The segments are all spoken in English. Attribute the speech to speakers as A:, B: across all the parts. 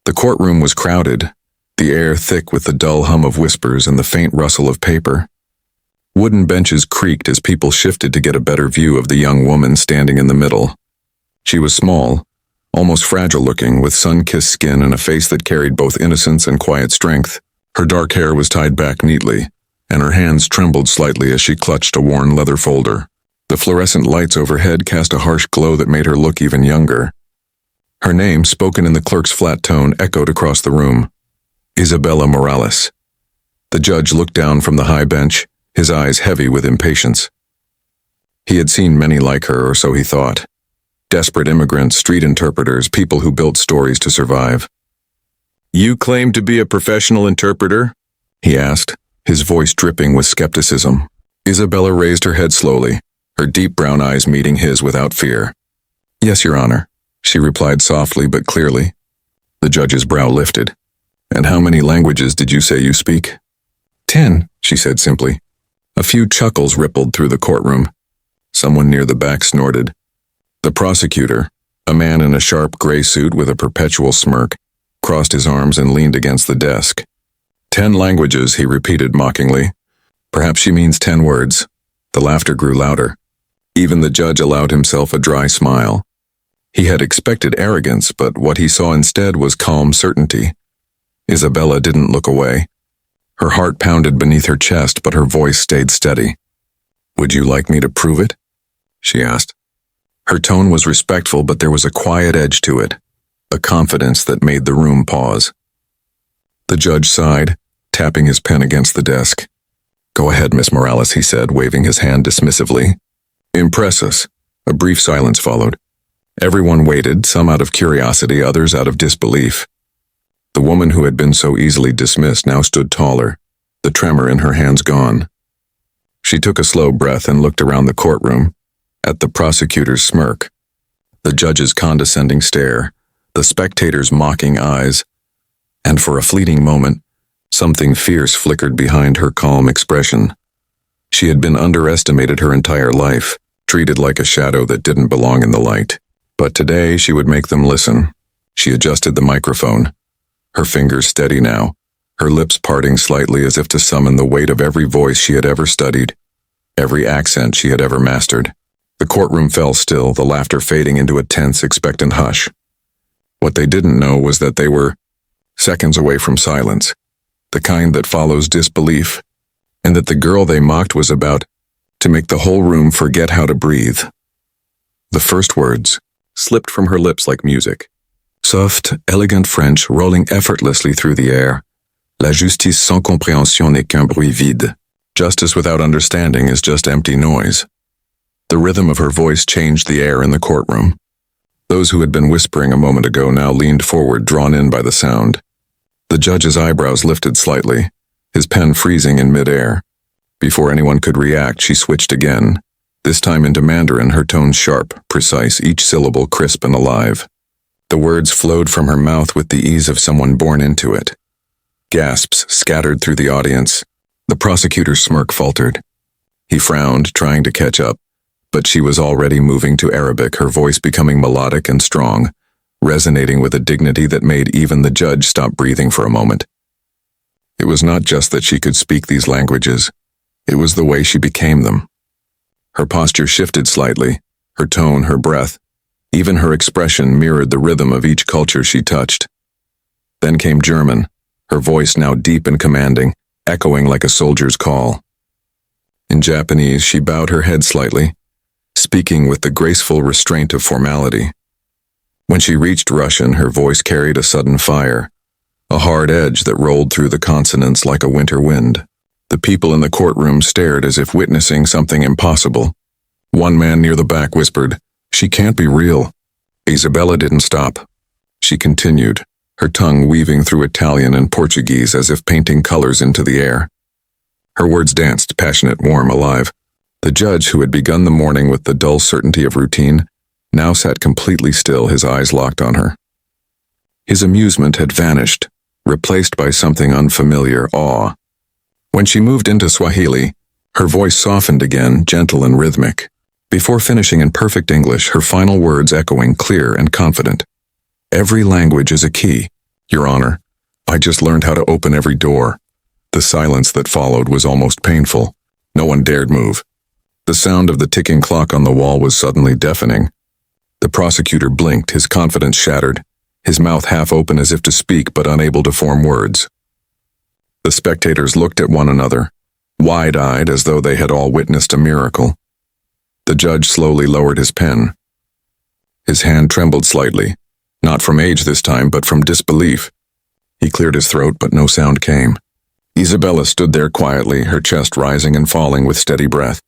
A: The courtroom was crowded, the air thick with the dull hum of whispers and the faint rustle of paper. Wooden benches creaked as people shifted to get a better view of the young woman standing in the middle. She was small, almost fragile-looking, with sun-kissed skin and a face that carried both innocence and quiet strength. Her dark hair was tied back neatly, and her hands trembled slightly as she clutched a worn leather folder. The fluorescent lights overhead cast a harsh glow that made her look even younger. Her name, spoken in the clerk's flat tone, echoed across the room. Isabela Morales. The judge looked down from the high bench, his eyes heavy with impatience. He had seen many like her, or so he thought. Desperate immigrants, street interpreters, people who built stories to survive. "You claim to be a professional interpreter?" he asked, his voice dripping with skepticism. Isabela raised her head slowly, her deep brown eyes meeting his without fear. "Yes, Your Honor," she replied softly but clearly. The judge's brow lifted. "And how many languages did you say you speak?" 10, she said simply. A few chuckles rippled through the courtroom. Someone near the back snorted. The prosecutor, a man in a sharp gray suit with a perpetual smirk, crossed his arms and leaned against the desk. 10 languages, he repeated mockingly. "Perhaps she means 10 words." The laughter grew louder. Even the judge allowed himself a dry smile. He had expected arrogance, but what he saw instead was calm certainty. Isabela didn't look away. Her heart pounded beneath her chest, but her voice stayed steady. "Would you like me to prove it?" she asked. Her tone was respectful, but there was a quiet edge to it, a confidence that made the room pause. The judge sighed, tapping his pen against the desk. "Go ahead, Miss Morales," he said, waving his hand dismissively. "Impress us." A brief silence followed. Everyone waited, some out of curiosity, others out of disbelief. The woman who had been so easily dismissed now stood taller, the tremor in her hands gone. She took a slow breath and looked around the courtroom, at the prosecutor's smirk, the judge's condescending stare, the spectators' mocking eyes, and for a fleeting moment, something fierce flickered behind her calm expression. She had been underestimated her entire life, treated like a shadow that didn't belong in the light. But today she would make them listen. She adjusted the microphone, her fingers steady now, her lips parting slightly as if to summon the weight of every voice she had ever studied, every accent she had ever mastered. The courtroom fell still, the laughter fading into a tense, expectant hush. What they didn't know was that they were seconds away from silence, the kind that follows disbelief, and that the girl they mocked was about to make the whole room forget how to breathe. The first words slipped from her lips like music. Soft, elegant French rolling effortlessly through the air. La justice sans compréhension n'est qu'un bruit vide. Justice without understanding is just empty noise. The rhythm of her voice changed the air in the courtroom. Those who had been whispering a moment ago now leaned forward, drawn in by the sound. The judge's eyebrows lifted slightly, his pen freezing in midair. Before anyone could react, she switched again, this time into Mandarin, her tones sharp, precise, each syllable crisp and alive. The words flowed from her mouth with the ease of someone born into it. Gasps scattered through the audience. The prosecutor's smirk faltered. He frowned, trying to catch up, but she was already moving to Arabic, her voice becoming melodic and strong, resonating with a dignity that made even the judge stop breathing for a moment. It was not just that she could speak these languages, it was the way she became them. Her posture shifted slightly, her tone, her breath, even her expression mirrored the rhythm of each culture she touched. Then came German, her voice now deep and commanding, echoing like a soldier's call. In Japanese, she bowed her head slightly, speaking with the graceful restraint of formality. When she reached Russian, her voice carried a sudden fire, a hard edge that rolled through the consonants like a winter wind. The people in the courtroom stared as if witnessing something impossible. One man near the back whispered, "She can't be real." Isabela didn't stop. She continued, her tongue weaving through Italian and Portuguese as if painting colors into the air. Her words danced, passionate, warm, alive. The judge, who had begun the morning with the dull certainty of routine, now sat completely still, his eyes locked on her. His amusement had vanished, replaced by something unfamiliar, awe. When she moved into Swahili, her voice softened again, gentle and rhythmic. Before finishing in perfect English, her final words echoing clear and confident. "Every language is a key. Your Honor, I just learned how to open every door. The silence that followed was almost painful. No one dared move. The sound of the ticking clock on the wall was suddenly deafening. The prosecutor blinked, his confidence shattered, his mouth half open as if to speak but unable to form words. The spectators looked at one another, wide-eyed as though they had all witnessed a miracle. The judge slowly lowered his pen. His hand trembled slightly, not from age this time, but from disbelief. He cleared his throat, but no sound came. Isabela stood there quietly, her chest rising and falling with steady breath.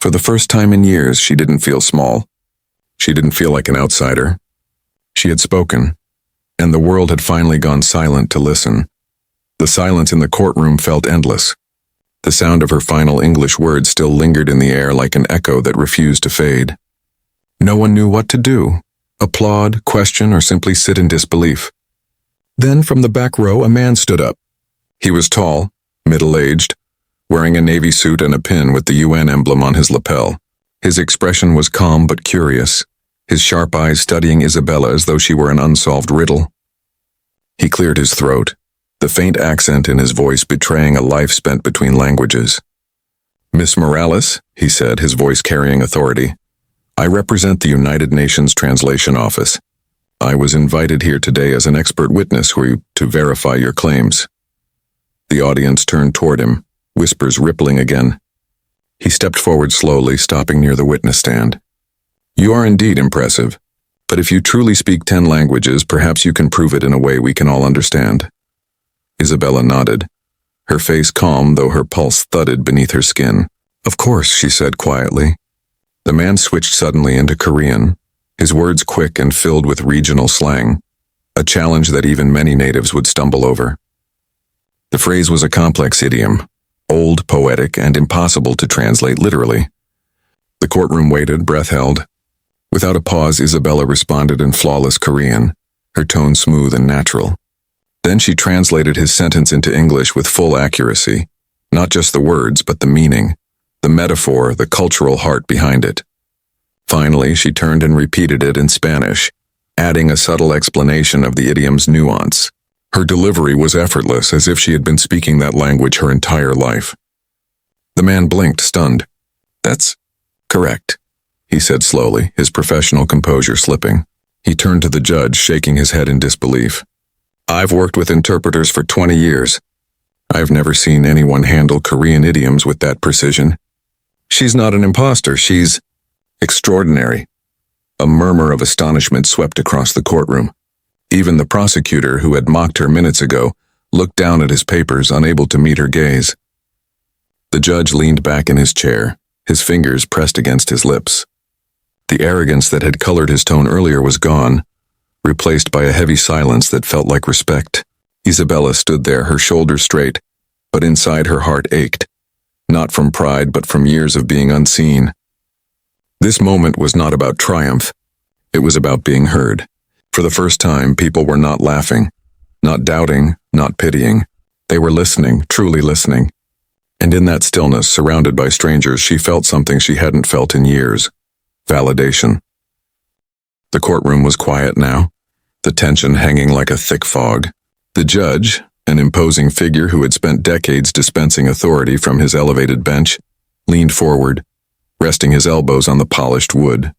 A: For the first time in years, she didn't feel small. She didn't feel like an outsider. She had spoken, and the world had finally gone silent to listen. The silence in the courtroom felt endless. The sound of her final English words still lingered in the air like an echo that refused to fade. No one knew what to do, applaud, question, or simply sit in disbelief. Then from the back row, a man stood up. He was tall, middle-aged, wearing a navy suit and a pin with the UN emblem on his lapel. His expression was calm but curious, his sharp eyes studying Isabela as though she were an unsolved riddle. He cleared his throat, the faint accent in his voice betraying a life spent between languages. "Miss Morales," he said, his voice carrying authority, "I represent the United Nations Translation Office. I was invited here today as an expert witness to verify your claims." The audience turned toward him, whispers rippling again. He stepped forward slowly, stopping near the witness stand. "You are indeed impressive, but if you truly speak 10 languages, perhaps you can prove it in a way we can all understand." Isabela nodded, her face calm though her pulse thudded beneath her skin. "Of course," she said quietly. The man switched suddenly into Korean, his words quick and filled with regional slang, a challenge that even many natives would stumble over. The phrase was a complex idiom, old, poetic, and impossible to translate literally. The courtroom waited, breath held. Without a pause, Isabela responded in flawless Korean, her tone smooth and natural. Then she translated his sentence into English with full accuracy, not just the words, but the meaning, the metaphor, the cultural heart behind it. Finally, she turned and repeated it in Spanish, adding a subtle explanation of the idiom's nuance. Her delivery was effortless, as if she had been speaking that language her entire life. The man blinked, stunned. "That's correct," he said slowly, his professional composure slipping. He turned to the judge, shaking his head in disbelief. "I've worked with interpreters for 20 years. I've never seen anyone handle Korean idioms with that precision. She's not an imposter, she's extraordinary." A murmur of astonishment swept across the courtroom. Even the prosecutor, who had mocked her minutes ago, looked down at his papers, unable to meet her gaze. The judge leaned back in his chair, his fingers pressed against his lips. The arrogance that had colored his tone earlier was gone, replaced by a heavy silence that felt like respect. Isabela stood there, her shoulders straight, but inside her heart ached, not from pride but from years of being unseen. This moment was not about triumph. It was about being heard. For the first time, people were not laughing, not doubting, not pitying. They were listening, truly listening. And in that stillness, surrounded by strangers, she felt something she hadn't felt in years. Validation. The courtroom was quiet now, the tension hanging like a thick fog. The judge, an imposing figure who had spent decades dispensing authority from his elevated bench, leaned forward, resting his elbows on the polished wood.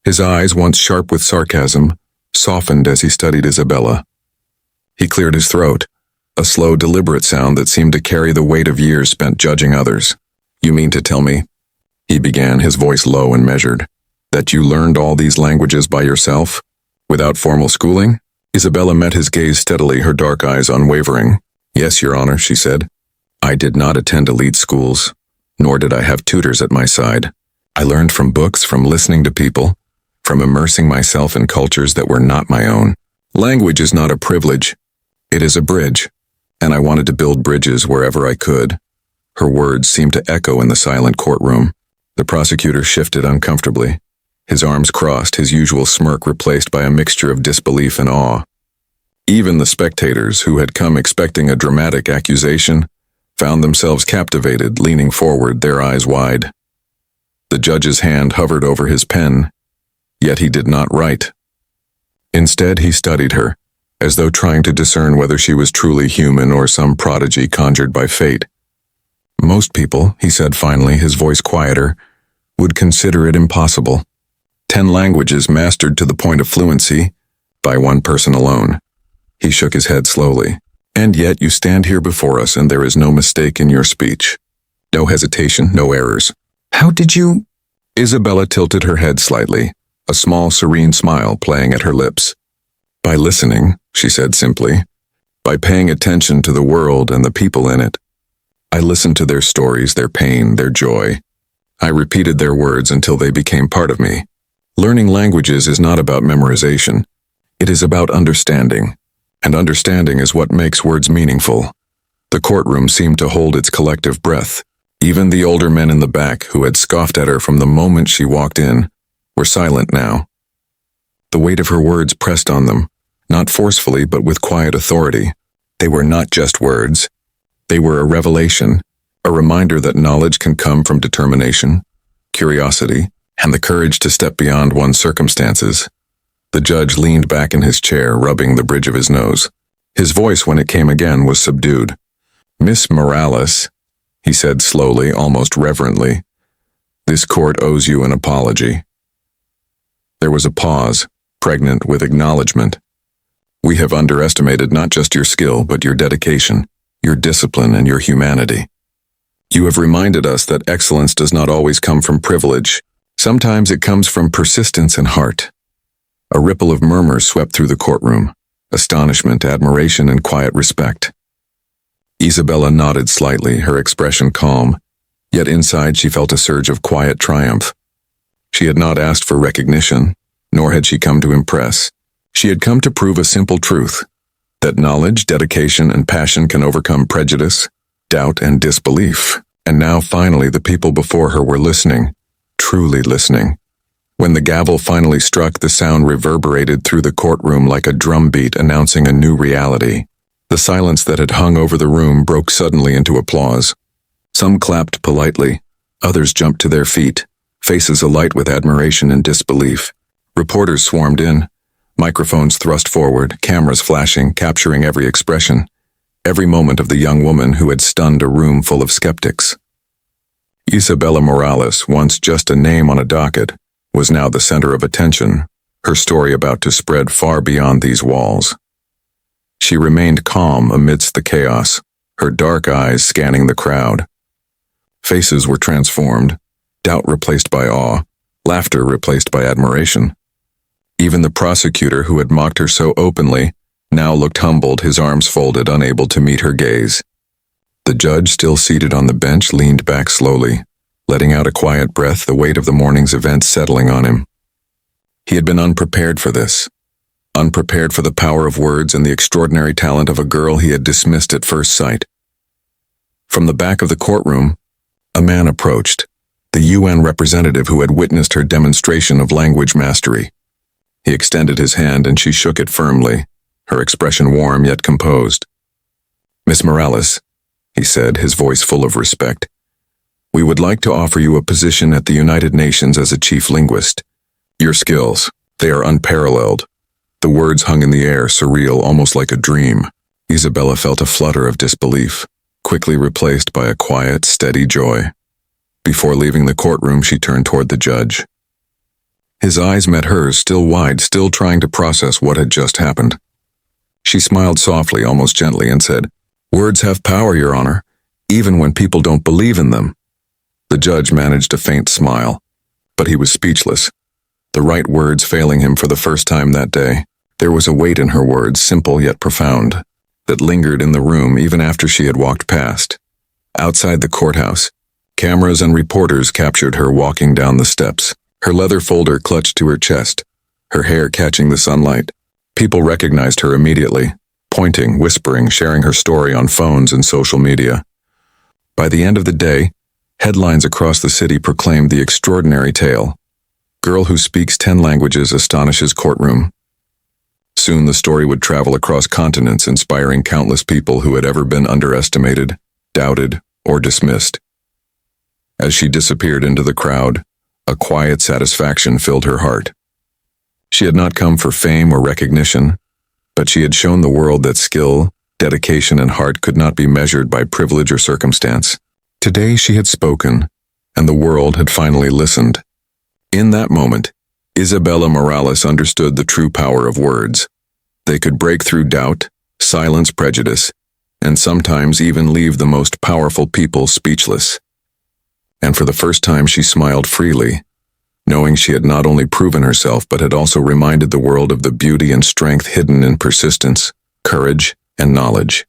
A: His eyes, once sharp with sarcasm, softened as he studied Isabela. He cleared his throat, a slow, deliberate sound that seemed to carry the weight of years spent judging others. "You mean to tell me," he began, his voice low and measured, "that you learned all these languages by yourself, without formal schooling?" Isabela met his gaze steadily, her dark eyes unwavering. "Yes, Your Honor," she said. "I did not attend elite schools, nor did I have tutors at my side. I learned from books, from listening to people, from immersing myself in cultures that were not my own. Language is not a privilege. It is a bridge, and I wanted to build bridges wherever I could." Her words seemed to echo in the silent courtroom. The prosecutor shifted uncomfortably, his arms crossed, his usual smirk replaced by a mixture of disbelief and awe. Even the spectators, who had come expecting a dramatic accusation, found themselves captivated, leaning forward, their eyes wide. The judge's hand hovered over his pen, yet he did not write. Instead, he studied her, as though trying to discern whether she was truly human or some prodigy conjured by fate. Most people, he said finally, his voice quieter, would consider it impossible. 10 languages mastered to the point of fluency by one person alone. He shook his head slowly. And yet you stand here before us and there is no mistake in your speech. No hesitation, no errors. How did you? Isabela tilted her head slightly, a small serene smile playing at her lips. By listening, she said simply. By paying attention to the world and the people in it. I listened to their stories, their pain, their joy. I repeated their words until they became part of me. Learning languages is not about memorization. It is about understanding. And understanding is what makes words meaningful. The courtroom seemed to hold its collective breath. Even the older men in the back, who had scoffed at her from the moment she walked in, were silent now. The weight of her words pressed on them, not forcefully but with quiet authority. They were not just words. They were a revelation, a reminder that knowledge can come from determination, curiosity, and the courage to step beyond one's circumstances. The judge leaned back in his chair, rubbing the bridge of his nose. His voice, when it came again, was subdued. Miss Morales, he said slowly, almost reverently, this court owes you an apology. There was a pause, pregnant with acknowledgement. We have underestimated not just your skill, but your dedication, your discipline, and your humanity. You have reminded us that excellence does not always come from privilege. Sometimes it comes from persistence and heart. A ripple of murmurs swept through the courtroom, astonishment, admiration, and quiet respect. Isabela nodded slightly, her expression calm, yet inside she felt a surge of quiet triumph. She had not asked for recognition, nor had she come to impress. She had come to prove a simple truth, that knowledge, dedication, and passion can overcome prejudice, doubt, and disbelief. And now finally the people before her were listening, truly listening. When the gavel finally struck, the sound reverberated through the courtroom like a drumbeat announcing a new reality. The silence that had hung over the room broke suddenly into applause. Some clapped politely, others jumped to their feet, faces alight with admiration and disbelief. Reporters swarmed in, microphones thrust forward, cameras flashing, capturing every expression, every moment of the young woman who had stunned a room full of skeptics. Isabela Morales, once just a name on a docket, was now the center of attention, her story about to spread far beyond these walls. She remained calm amidst the chaos, her dark eyes scanning the crowd. Faces were transformed, doubt replaced by awe, laughter replaced by admiration. Even the prosecutor who had mocked her so openly now looked humbled, his arms folded, unable to meet her gaze. The judge, still seated on the bench, leaned back slowly, letting out a quiet breath, the weight of the morning's events settling on him. He had been unprepared for this, unprepared for the power of words and the extraordinary talent of a girl he had dismissed at first sight. From the back of the courtroom, a man approached, the UN representative who had witnessed her demonstration of language mastery. He extended his hand and she shook it firmly, her expression warm yet composed. Miss Morales, he said, his voice full of respect, we would like to offer you a position at the United Nations as a chief linguist. Your skills, they are unparalleled. The words hung in the air, surreal, almost like a dream. Isabela felt a flutter of disbelief, quickly replaced by a quiet, steady joy. Before leaving the courtroom, she turned toward the judge. His eyes met hers, still wide, still trying to process what had just happened. She smiled softly, almost gently, and said, "Words have power, Your Honor, even when people don't believe in them." The judge managed a faint smile, but he was speechless, the right words failing him for the first time that day. There was a weight in her words, simple yet profound, that lingered in the room even after she had walked past. Outside the courthouse, cameras and reporters captured her walking down the steps, her leather folder clutched to her chest, her hair catching the sunlight. People recognized her immediately, pointing, whispering, sharing her story on phones and social media. By the end of the day, headlines across the city proclaimed the extraordinary tale. Girl who speaks 10 languages astonishes courtroom. Soon the story would travel across continents, inspiring countless people who had ever been underestimated, doubted, or dismissed. As she disappeared into the crowd, a quiet satisfaction filled her heart. She had not come for fame or recognition. But she had shown the world that skill, dedication, and heart could not be measured by privilege or circumstance. Today she had spoken, and the world had finally listened. In that moment, Isabela Morales understood the true power of words. They could break through doubt, silence prejudice, and sometimes even leave the most powerful people speechless. And for the first time she smiled freely, knowing she had not only proven herself but had also reminded the world of the beauty and strength hidden in persistence, courage, and knowledge.